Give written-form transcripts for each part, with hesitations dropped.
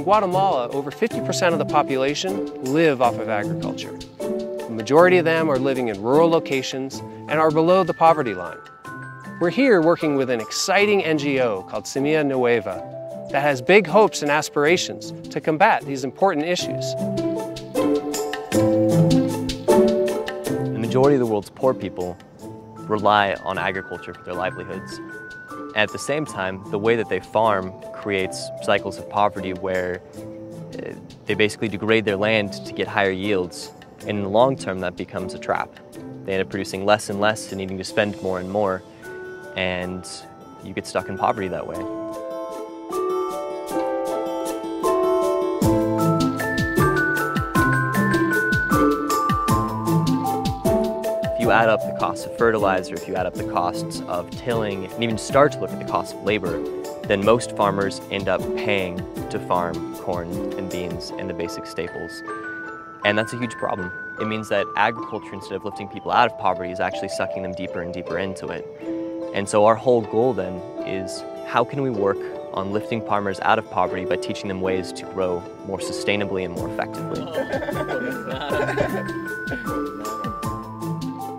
Guatemala, over 50% of the population live off of agriculture. The majority of them are living in rural locations and are below the poverty line. We're here working with an exciting NGO called Semilla Nueva that has big hopes and aspirations to combat these important issues. The majority of the world's poor people rely on agriculture for their livelihoods. And at the same time, the way that they farm creates cycles of poverty where they basically degrade their land to get higher yields. And in the long term, that becomes a trap. They end up producing less and less and needing to spend more and more. And you get stuck in poverty that way. If you add up the cost of fertilizer, if you add up the costs of tilling, and even start to look at the cost of labor, then most farmers end up paying to farm corn and beans and the basic staples. And that's a huge problem. It means that agriculture, instead of lifting people out of poverty, is actually sucking them deeper and deeper into it. And so our whole goal then is, how can we work on lifting farmers out of poverty by teaching them ways to grow more sustainably and more effectively?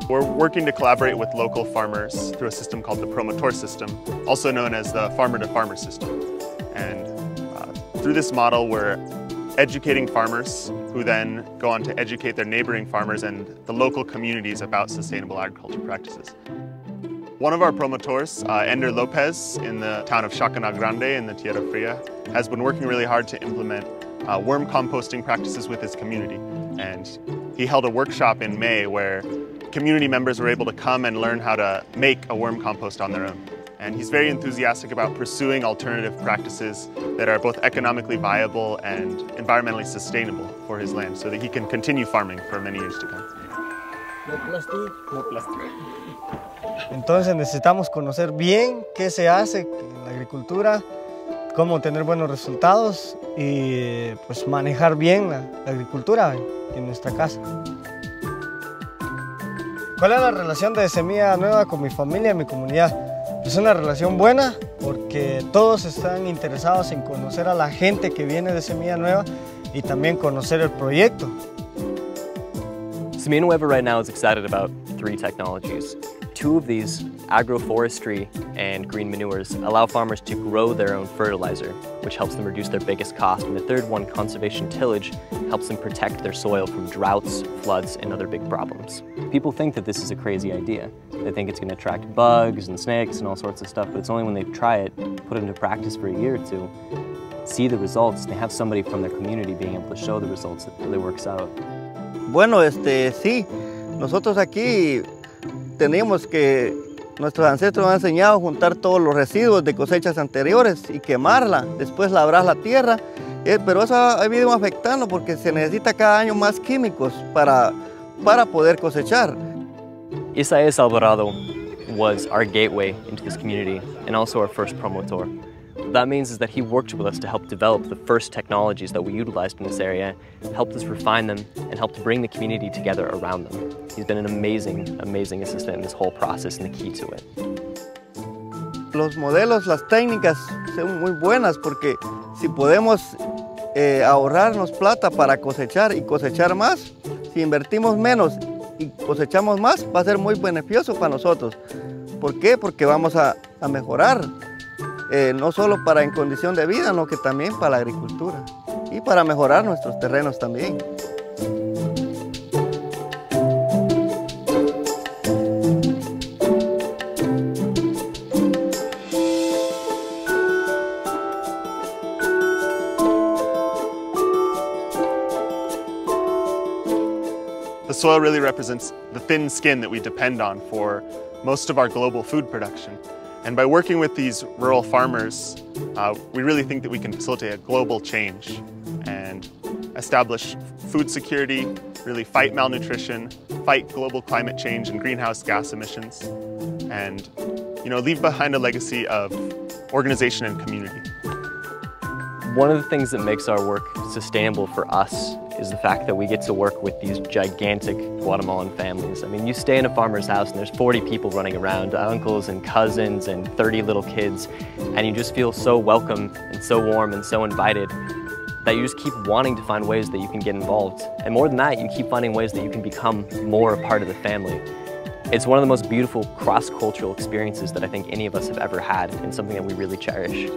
We're working to collaborate with local farmers through a system called the promotor system, also known as the farmer-to-farmer system. And through this model, we're educating farmers who then go on to educate their neighboring farmers and the local communities about sustainable agriculture practices. One of our promotors, Ender Lopez, in the town of Chacana Grande in the Tierra Fria, has been working really hard to implement worm composting practices with his community. And he held a workshop in May where community members were able to come and learn how to make a worm compost on their own. And he's very enthusiastic about pursuing alternative practices that are both economically viable and environmentally sustainable for his land so that he can continue farming for many years to come. No plástico. No plástico. Entonces necesitamos conocer bien qué se hace en la agricultura, cómo tener buenos resultados y pues manejar bien la agricultura en nuestra casa. ¿Cuál es la relación de Semilla Nueva con mi familia y mi comunidad? Es una relación buena porque todos están interesados en conocer a la gente que viene de Semilla Nueva y también conocer el proyecto. Semilla Nueva right now is excited about 3 technologies. 2 of these, agroforestry and green manures, allow farmers to grow their own fertilizer, which helps them reduce their biggest cost. And the 3rd one, conservation tillage, helps them protect their soil from droughts, floods, and other big problems. People think that this is a crazy idea. They think it's going to attract bugs and snakes and all sorts of stuff, but it's only when they try it, put it into practice for a year or 2, see the results, they have somebody from their community being able to show the results that really works out. Bueno, sí, nosotros aquí tenemos que, nuestros ancestros han enseñado a juntar todos los residuos de cosechas anteriores y quemarla, después labrar la tierra, pero eso ha ido afectando porque se necesita cada año más químicos para poder cosechar. Isaías Alvarado was our gateway into this community and also our first promotor. What that means is that he worked with us to help develop the first technologies that we utilized in this area, helped us refine them, and helped bring the community together around them. He's been an amazing, amazing assistant in this whole process and the key to it. Los modelos, las técnicas son muy buenas porque si podemos ahorrarnos plata para cosechar y cosechar más, si invertimos menos y cosechamos más, va a ser muy beneficioso para nosotros. ¿Por qué? Porque vamos a mejorar. No solo para en condición de vida, sino que también para la agricultura y para mejorar nuestros terrenos también. The soil really represents the thin skin that we depend on for most of our global food production. And by working with these rural farmers, we really think that we can facilitate a global change and establish food security, really fight malnutrition, fight global climate change and greenhouse gas emissions, and leave behind a legacy of organization and community. One of the things that makes our work sustainable for us is the fact that we get to work with these gigantic Guatemalan families. I mean, you stay in a farmer's house and there's 40 people running around, uncles and cousins and 30 little kids, and you just feel so welcome and so warm and so invited. that you just keep wanting to find ways that you can get involved. And more than that, you keep finding ways that you can become more a part of the family. It's one of the most beautiful cross-cultural experiences that I think any of us have ever had, and something that we really cherish.